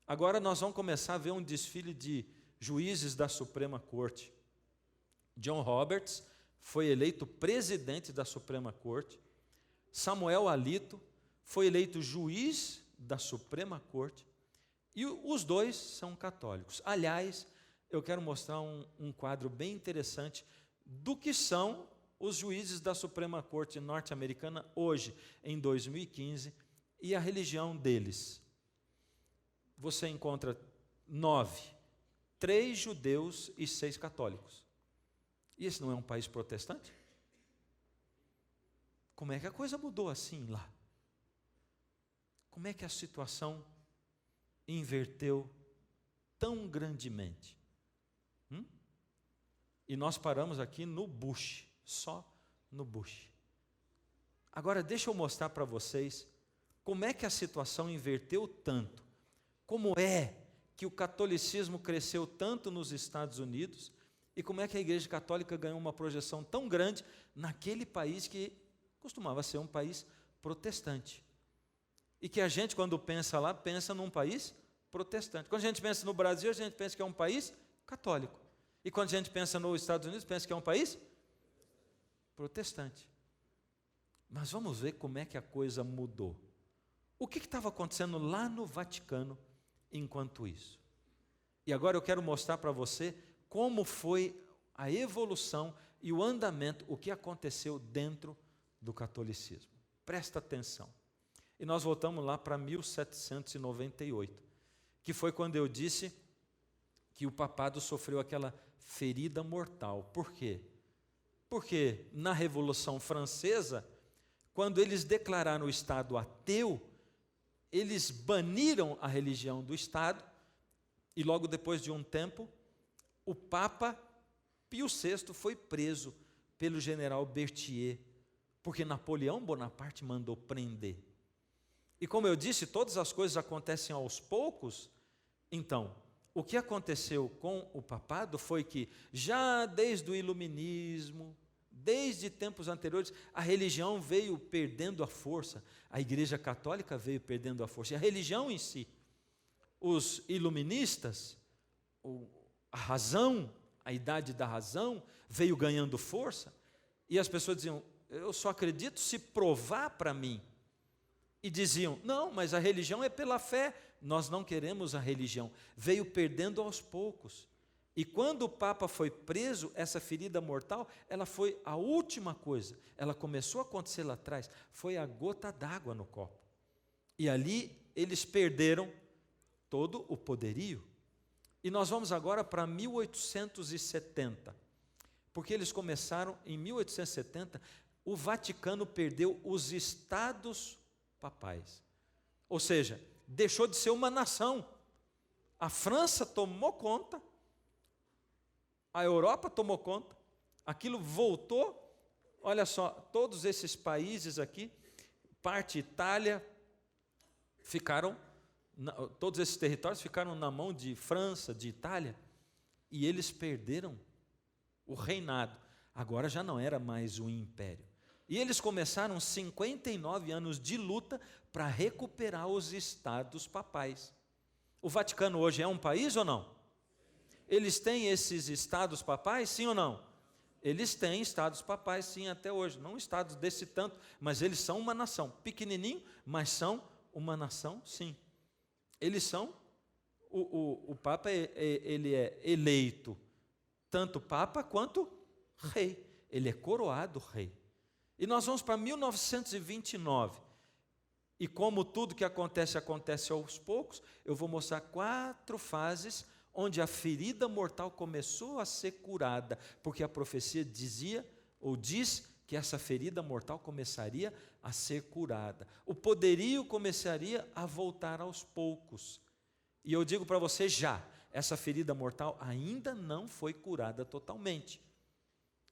Agora nós vamos começar a ver um desfile de juízes da Suprema Corte. John Roberts foi eleito presidente da Suprema Corte. Samuel Alito foi eleito juiz da Suprema Corte. E os dois são católicos. Aliás, eu quero mostrar um quadro bem interessante do que são os juízes da Suprema Corte norte-americana hoje, em 2015, e a religião deles. Você encontra 9, 3 judeus e 6 católicos. E esse não é um país protestante? como é que a coisa mudou assim lá? Como é que a situação inverteu tão grandemente? E nós paramos aqui no Bush, só no Bush. Agora deixa eu mostrar para vocês como é que a situação inverteu tanto. Como é que o catolicismo cresceu tanto nos Estados Unidos e como é que a Igreja Católica ganhou uma projeção tão grande naquele país que costumava ser um país protestante. E que a gente, quando pensa lá, pensa num país protestante. Quando a gente pensa no Brasil, a gente pensa que é um país católico. E quando a gente pensa nos Estados Unidos, pensa que é um país protestante. Mas vamos ver como é que a coisa mudou. O que estava acontecendo lá no Vaticano enquanto isso? E agora eu quero mostrar para você como foi a evolução e o andamento, o que aconteceu dentro do catolicismo. Presta atenção. E nós voltamos lá para 1798, que foi quando eu disse que o papado sofreu aquela ferida mortal. Por quê? Porque na Revolução Francesa, quando eles declararam o Estado ateu, eles baniram a religião do Estado, e logo depois de um tempo, o Papa Pio VI foi preso pelo general Berthier, porque Napoleão Bonaparte mandou prender. E como eu disse, todas as coisas acontecem aos poucos. Então, o que aconteceu com o papado foi que, já desde o iluminismo, desde tempos anteriores, a religião veio perdendo a força, a Igreja Católica veio perdendo a força, e a religião em si. Os iluministas, a razão, a idade da razão, veio ganhando força, e as pessoas diziam, eu só acredito se provar para mim. E diziam, não, mas a religião é pela fé, nós não queremos a religião. Veio perdendo aos poucos. E quando o Papa foi preso, essa ferida mortal, ela foi a última coisa. Ela começou a acontecer lá atrás, foi a gota d'água no copo. E ali eles perderam todo o poderio. E nós vamos agora para 1870, porque eles começaram em 1870, o Vaticano perdeu os estados papais, ou seja, deixou de ser uma nação. A França tomou conta, a Europa tomou conta, aquilo voltou. Olha só, todos esses países aqui, parte Itália, todos esses territórios ficaram na mão de França, de Itália, e eles perderam o reinado. Agora já não era mais um império. E eles começaram 59 anos de luta para recuperar os estados papais. O Vaticano hoje é um país ou não? Eles têm esses estados papais, sim ou não? Eles têm estados papais, sim, até hoje. Não estados desse tanto, mas eles são uma nação. Pequenininho, mas são uma nação, sim. Eles são, o Papa, ele é eleito, tanto Papa quanto rei. Ele é coroado rei. E nós vamos para 1929. E como tudo que acontece aos poucos, eu vou mostrar 4 fases onde a ferida mortal começou a ser curada, porque a profecia dizia, ou diz, que essa ferida mortal começaria a ser curada. O poderio começaria a voltar aos poucos. E eu digo para você já, essa ferida mortal ainda não foi curada totalmente.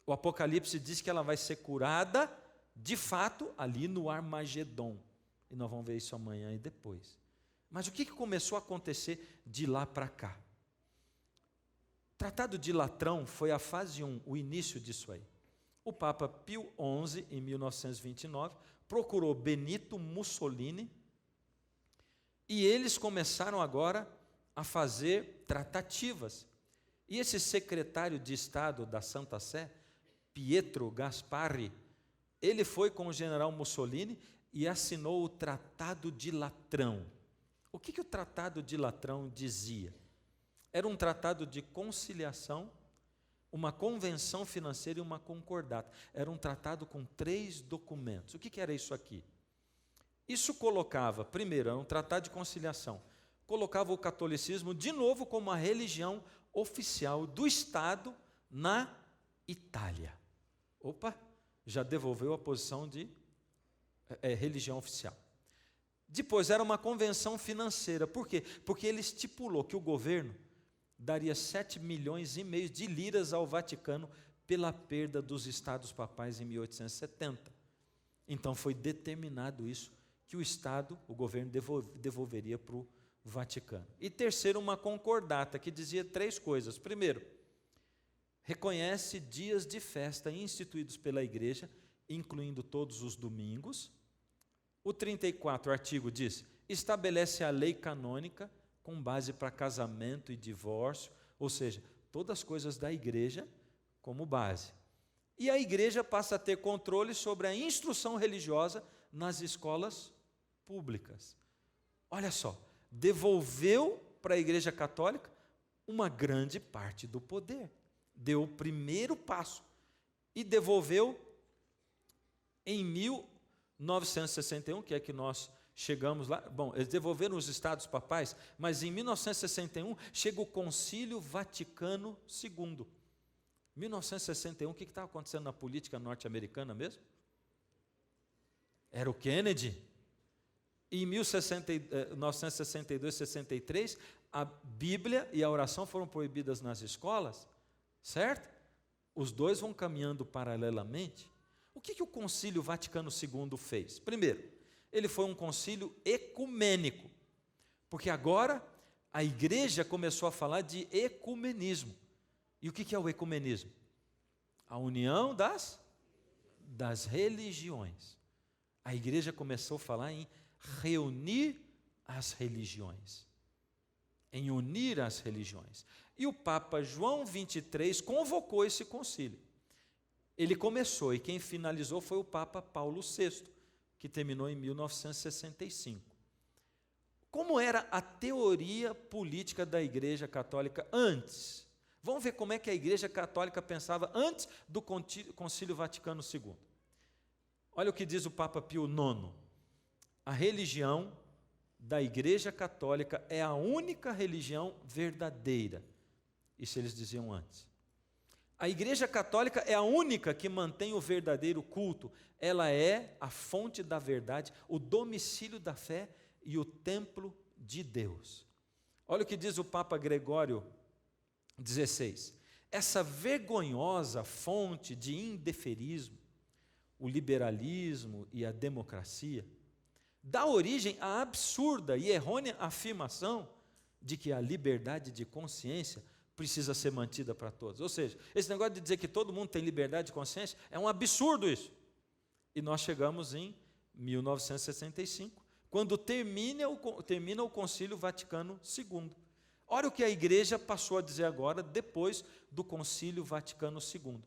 O Apocalipse diz que ela vai ser curada, de fato, ali no Armagedon. E nós vamos ver isso amanhã e depois. Mas o que começou a acontecer de lá para cá? O Tratado de Latrão foi a fase 1, o início disso aí. O Papa Pio XI, em 1929, procurou Benito Mussolini e eles começaram agora a fazer tratativas. E esse secretário de Estado da Santa Sé, Pietro Gasparri, ele foi com o general Mussolini e assinou o Tratado de Latrão. O que o Tratado de Latrão dizia? Era um tratado de conciliação, uma convenção financeira e uma concordata. Era um tratado com 3 documentos. O que era isso aqui? Isso colocava, primeiro, era um tratado de conciliação, colocava o catolicismo de novo como a religião oficial do Estado na Itália. Opa, já devolveu a posição de religião oficial. Depois era uma convenção financeira. Por quê? Porque ele estipulou que o governo daria 7,5 milhões de liras ao Vaticano pela perda dos estados papais em 1870. Então foi determinado isso, que o Estado, o governo, devolveria para o Vaticano. E terceiro, uma concordata que dizia 3 coisas. Primeiro, reconhece dias de festa instituídos pela Igreja, incluindo todos os domingos. O 34 artigo diz, estabelece a lei canônica com base para casamento e divórcio, ou seja, todas as coisas da Igreja como base. E a Igreja passa a ter controle sobre a instrução religiosa nas escolas públicas. Olha só, devolveu para a Igreja Católica uma grande parte do poder. Deu o primeiro passo e devolveu em 1961, que é que nós chegamos lá. Bom, eles devolveram os estados papais, mas em 1961 chega o Concílio Vaticano II. 1961, o que estava acontecendo na política norte-americana mesmo? Era o Kennedy. E em 1962, 63, a Bíblia e a oração foram proibidas nas escolas, certo? Os dois vão caminhando paralelamente. O que o Concílio Vaticano II fez? Primeiro, ele foi um concílio ecumênico, porque agora a igreja começou a falar de ecumenismo. E o que é o ecumenismo? A união das religiões. A igreja começou a falar em reunir as religiões, em unir as religiões. E o Papa João XXIII convocou esse concílio. Ele começou e quem finalizou foi o Papa Paulo VI, que terminou em 1965. Como era a teoria política da Igreja Católica antes? Vamos ver como é que a Igreja Católica pensava antes do Concílio Vaticano II. Olha o que diz o Papa Pio IX. A religião da Igreja Católica é a única religião verdadeira. Isso eles diziam antes. A Igreja Católica é a única que mantém o verdadeiro culto. Ela é a fonte da verdade, o domicílio da fé e o templo de Deus. Olha o que diz o Papa Gregório XVI. Essa vergonhosa fonte de indeferismo, o liberalismo e a democracia, dá origem à absurda e errônea afirmação de que a liberdade de consciência precisa ser mantida para todos. Ou seja, esse negócio de dizer que todo mundo tem liberdade de consciência é um absurdo isso. E nós chegamos em 1965, quando termina o Concílio Vaticano II. Olha o que a igreja passou a dizer agora, depois do Concílio Vaticano II.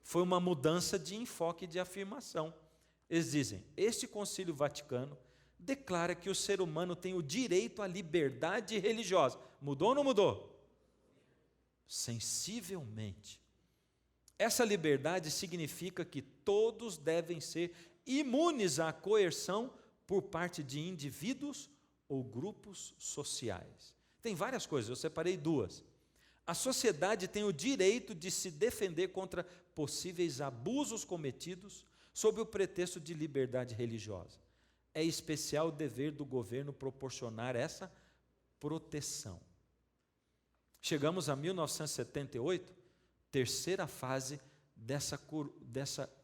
Foi uma mudança de enfoque e de afirmação. Eles dizem, este Concílio Vaticano declara que o ser humano tem o direito à liberdade religiosa. Mudou ou não mudou? Sensivelmente. Essa liberdade significa que todos devem ser imunes à coerção por parte de indivíduos ou grupos sociais. Tem várias coisas, eu separei 2. A sociedade tem o direito de se defender contra possíveis abusos cometidos sob o pretexto de liberdade religiosa. É especial dever do governo proporcionar essa proteção. Chegamos a 1978, terceira fase dessa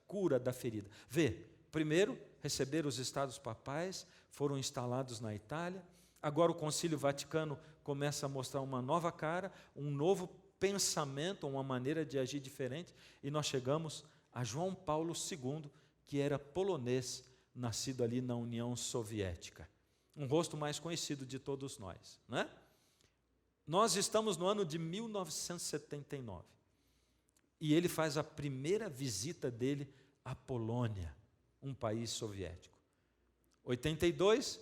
cura da ferida. Vê, primeiro, receberam os estados papais, foram instalados na Itália. Agora o Concílio Vaticano começa a mostrar uma nova cara, um novo pensamento, uma maneira de agir diferente. E nós chegamos a João Paulo II, que era polonês, nascido ali na União Soviética. Um rosto mais conhecido de todos nós, né? Nós estamos no ano de 1979 e ele faz a primeira visita dele à Polônia, um país soviético. 82,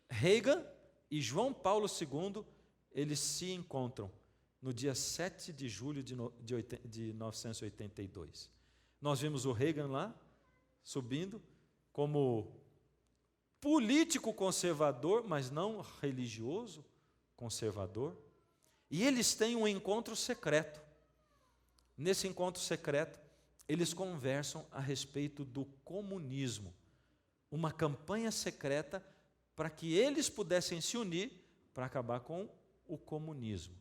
Reagan e João Paulo II, eles se encontram no dia 7 de julho de 1982. Nós vimos o Reagan lá, subindo, como político conservador, mas não religioso conservador. E eles têm um encontro secreto. Nesse encontro secreto, eles conversam a respeito do comunismo. uma campanha secreta para que eles pudessem se unir para acabar com o comunismo.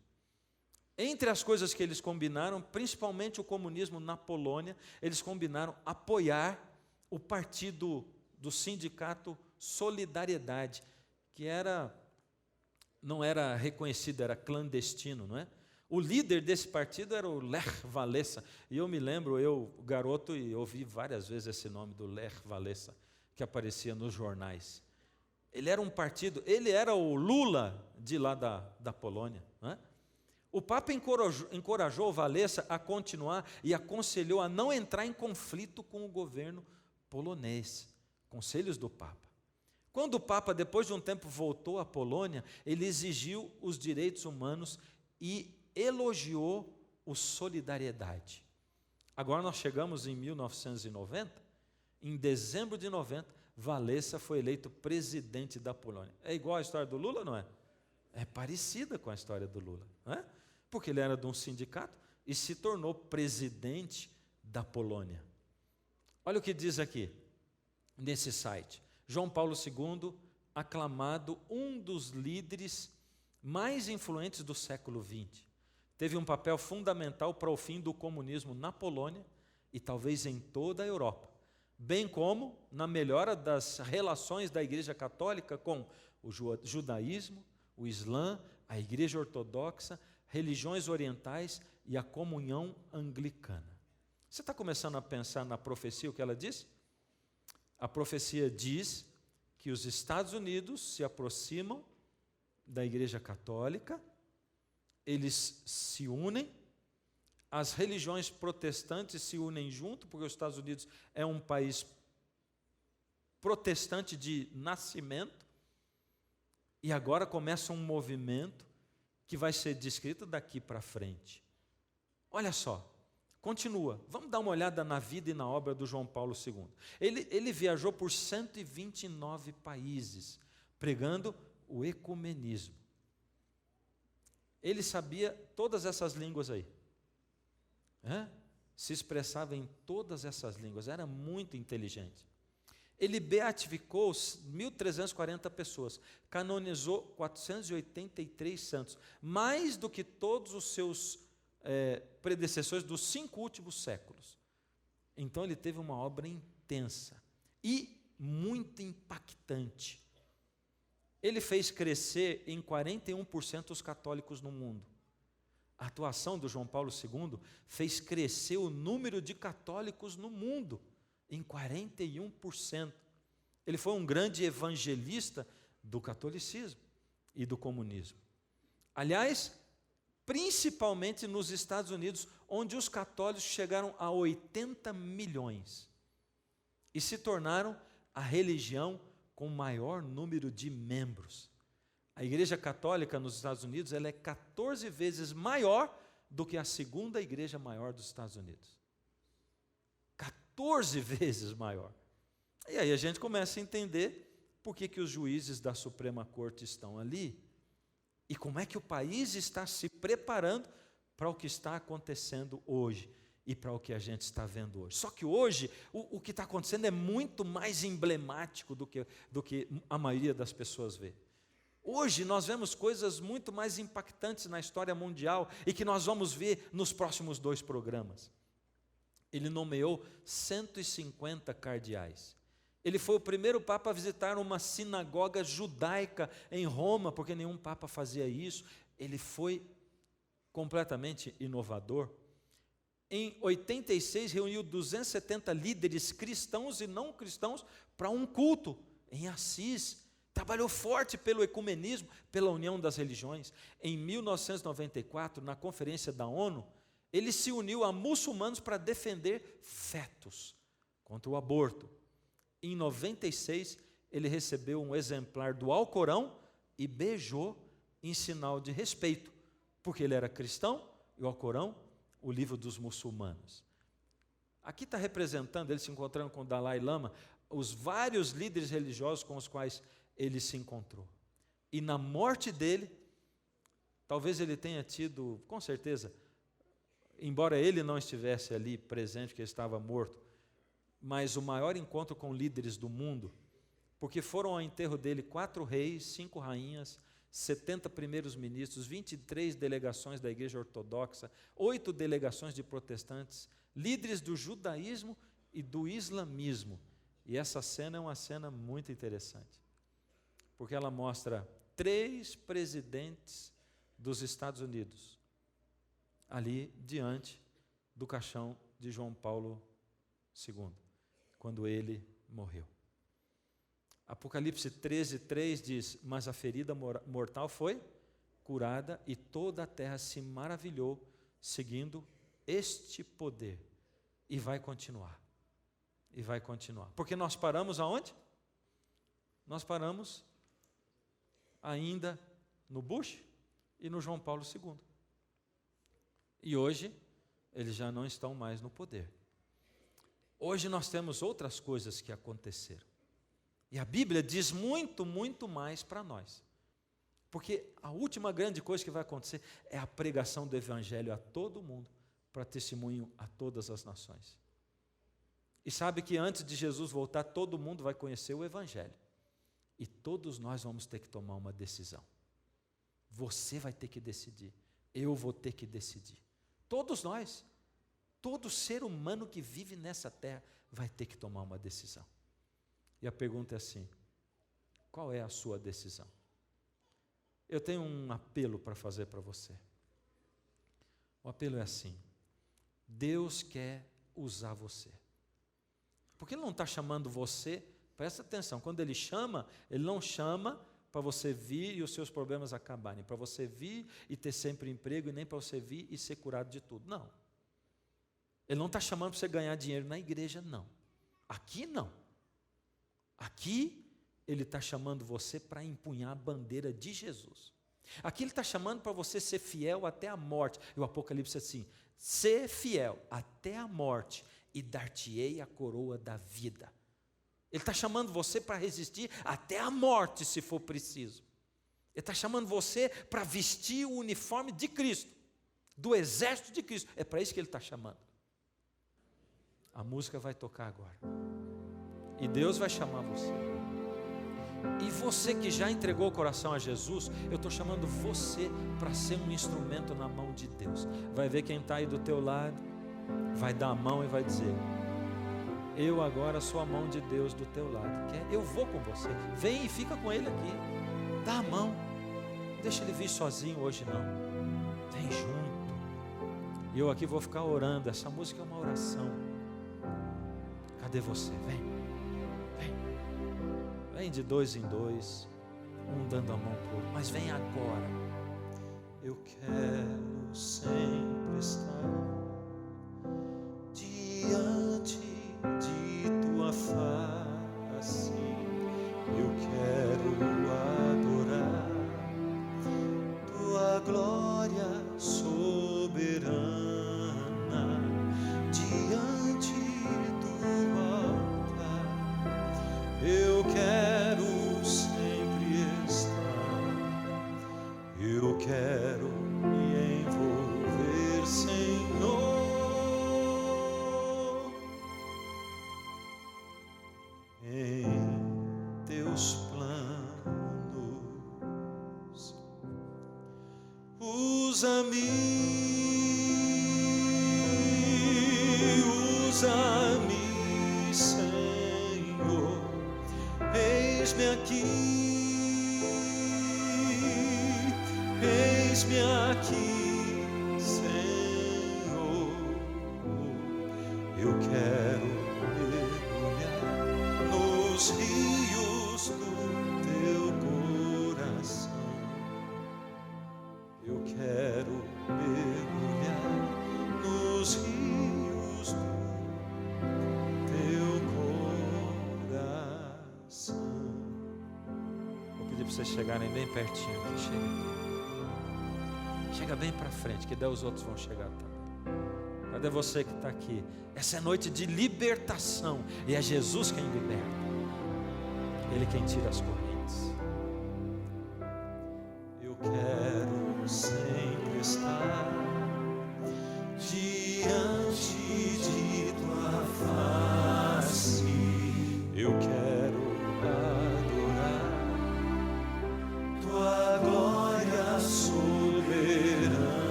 Entre as coisas que eles combinaram, principalmente o comunismo na Polônia, eles combinaram apoiar o partido do sindicato Solidariedade, que não era reconhecido, era clandestino, não é? O líder desse partido era o Lech Walesa, e eu me lembro, eu garoto, e ouvi várias vezes esse nome do Lech Walesa, que aparecia nos jornais. Ele era um partido, ele era o Lula de lá da Polônia, não é? O Papa encorajou o Walesa a continuar e aconselhou a não entrar em conflito com o governo polonês. Conselhos do Papa. Quando o Papa, depois de um tempo, voltou à Polônia, ele exigiu os direitos humanos e elogiou o Solidariedade. Agora nós chegamos em 1990, em dezembro de 90, Walesa foi eleito presidente da Polônia. É igual a história do Lula, não é? É parecida com a história do Lula, não é? Porque ele era de um sindicato e se tornou presidente da Polônia. Olha o que diz aqui, nesse site. João Paulo II, aclamado um dos líderes mais influentes do século XX. Teve um papel fundamental para o fim do comunismo na Polônia e talvez em toda a Europa, bem como na melhora das relações da Igreja Católica com o judaísmo, o Islã, a Igreja Ortodoxa, religiões orientais e a comunhão anglicana. Você está começando a pensar na profecia, o que ela diz? A profecia diz que os Estados Unidos se aproximam da Igreja Católica, eles se unem, as religiões protestantes se unem junto, porque os Estados Unidos é um país protestante de nascimento, e agora começa um movimento que vai ser descrito daqui para frente. Olha só, continua. Vamos dar uma olhada na vida e na obra do João Paulo II. Ele viajou por 129 países, pregando o ecumenismo. Ele sabia todas essas línguas aí. Se expressava em todas essas línguas, era muito inteligente. Ele beatificou 1.340 pessoas, canonizou 483 santos, mais do que todos os seus predecessores dos 5 últimos séculos. Então ele teve uma obra intensa e muito impactante. Ele fez crescer em 41% os católicos no mundo. A atuação do João Paulo II fez crescer o número de católicos no mundo em 41%. Ele foi um grande evangelista do catolicismo e do comunismo. Aliás, principalmente nos Estados Unidos, onde os católicos chegaram a 80 milhões e se tornaram a religião com maior número de membros. A Igreja Católica nos Estados Unidos ela é 14 vezes maior do que a segunda igreja maior dos Estados Unidos. 14 vezes maior. E aí a gente começa a entender por que os juízes da Suprema Corte estão ali e como é que o país está se preparando para o que está acontecendo hoje e para o que a gente está vendo hoje. Só que hoje o que está acontecendo é muito mais emblemático do que a maioria das pessoas vê. Hoje nós vemos coisas muito mais impactantes na história mundial e que nós vamos ver nos próximos 2 programas. Ele nomeou 150 cardeais. Ele foi o primeiro papa a visitar uma sinagoga judaica em Roma, porque nenhum papa fazia isso. Ele foi completamente inovador. Em 86, reuniu 270 líderes cristãos e não cristãos para um culto em Assis. Trabalhou forte pelo ecumenismo, pela união das religiões. Em 1994, na conferência da ONU, ele se uniu a muçulmanos para defender fetos contra o aborto. Em 96, ele recebeu um exemplar do Alcorão e beijou em sinal de respeito, porque ele era cristão e o Alcorão, o livro dos muçulmanos. Aqui está representando, ele se encontrando com o Dalai Lama, os vários líderes religiosos com os quais ele se encontrou. E na morte dele, talvez ele tenha tido, com certeza, embora ele não estivesse ali presente, porque ele estava morto, mas o maior encontro com líderes do mundo porque foram ao enterro dele 4 reis, 5 rainhas, 70 primeiros ministros, 23 delegações da igreja ortodoxa, 8 delegações de protestantes, líderes do judaísmo e do islamismo. E essa cena é uma cena muito interessante, porque ela mostra 3 presidentes dos Estados Unidos ali diante do caixão de João Paulo II, quando ele morreu. Apocalipse 13:3 diz: mas a ferida mortal foi curada e toda a terra se maravilhou seguindo este poder. E vai continuar. E vai continuar. Porque nós paramos aonde? Nós paramos ainda no Bush e no João Paulo II. E hoje eles já não estão mais no poder. Hoje nós temos outras coisas que aconteceram. E a Bíblia diz muito, muito mais para nós. Porque a última grande coisa que vai acontecer é a pregação do Evangelho a todo mundo, para testemunho a todas as nações. E sabe que antes de Jesus voltar, todo mundo vai conhecer o Evangelho. E todos nós vamos ter que tomar uma decisão. Você vai ter que decidir. Eu vou ter que decidir. Todos nós. Todo ser humano que vive nessa terra vai ter que tomar uma decisão. E a pergunta é assim: qual é a sua decisão? Eu tenho um apelo para fazer para você. O apelo é assim: Deus quer usar você. Porque Ele não está chamando você, presta atenção, quando Ele chama, Ele não chama para você vir e os seus problemas acabarem, para você vir e ter sempre emprego, e nem para você vir e ser curado de tudo. Não. Ele não está chamando para você ganhar dinheiro na igreja, não. Aqui não. Aqui Ele está chamando você para empunhar a bandeira de Jesus. Aqui Ele está chamando para você ser fiel até a morte. E o Apocalipse é assim: ser fiel até a morte e dar-te-ei a coroa da vida. Ele está chamando você para resistir até a morte, se for preciso. Ele está chamando você para vestir o uniforme de Cristo, do exército de Cristo. É para isso que Ele está chamando. A música vai tocar agora. E Deus vai chamar você. E você que já entregou o coração a Jesus, eu estou chamando você para ser um instrumento na mão de Deus. Vai ver quem está aí do teu lado, vai dar a mão e vai dizer: eu agora sou a mão de Deus do teu lado. Eu vou com você. Vem e fica com Ele aqui. Dá a mão. Deixa Ele vir sozinho hoje não. Vem junto. E eu aqui vou ficar orando. Essa música é uma oração. Cadê você? Vem. Vem de 2 em 2, um dando a mão para o outro, mas vem agora. Eu quero sempre estar diante de tua face. Eu quero adorar tua glória soberana diante do altar. Eu quero sempre estar, eu quero me envolver, Senhor, em teus planos. Usa-me, Senhor, eis-me aqui, Senhor. Eu quero mergulhar nos rios do teu coração. Eu quero mergulhar nos rios do teu coração. Vou pedir para vocês chegarem bem pertinho aqui. Chega bem para frente, que daí os outros vão chegar também. Cadê você que está aqui? Essa é noite de libertação, e é Jesus quem liberta. Ele quem tira as correntes. Eu quero sempre estar diante de tua face. Eu quero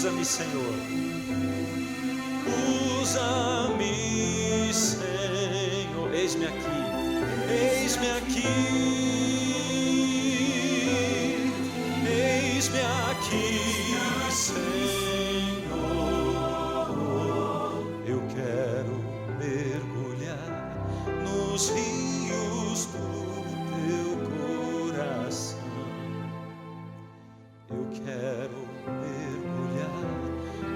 Usa-me, Senhor. Usa-me, Senhor. Eis-me aqui. Eis-me aqui. Eis-me aqui, Senhor. Eu quero mergulhar nos rios do teu coração. Eu quero mergulhar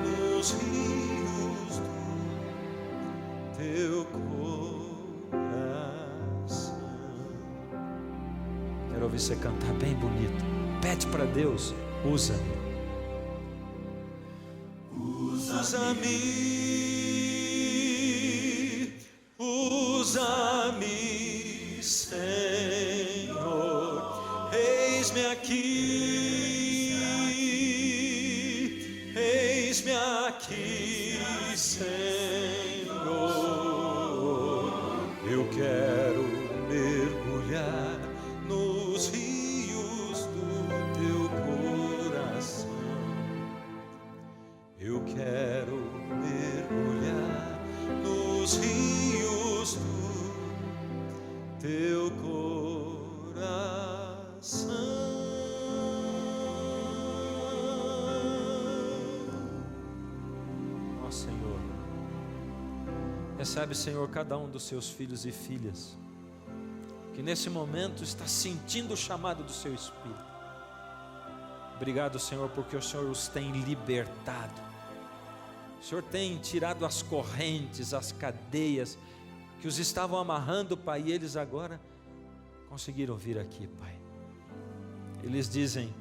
nos rios do teu coração. Quero ouvir você cantar bem bonito. Pede para Deus, usa-me. Usa-me, usa-me, Senhor. Eis-me aqui, eis-me aqui, Senhor. Eu quero mergulhar nos rios do teu coração. Eu quero mergulhar nos rios do teu coração. Ó Senhor, recebe, Senhor, cada um dos seus filhos e filhas que nesse momento está sentindo o chamado do seu Espírito. Obrigado, Senhor, porque o Senhor os tem libertado. O Senhor tem tirado as correntes, as cadeias que os estavam amarrando, Pai, e eles agora conseguiram vir aqui, Pai. Eles dizem: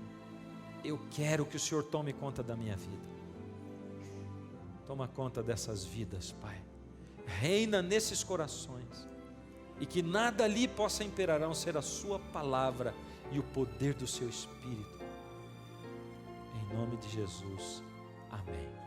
eu quero que o Senhor tome conta da minha vida. Toma conta dessas vidas, Pai. Reina nesses corações, e que nada ali possa imperar, a não ser a sua palavra e o poder do seu Espírito. Em nome de Jesus, amém.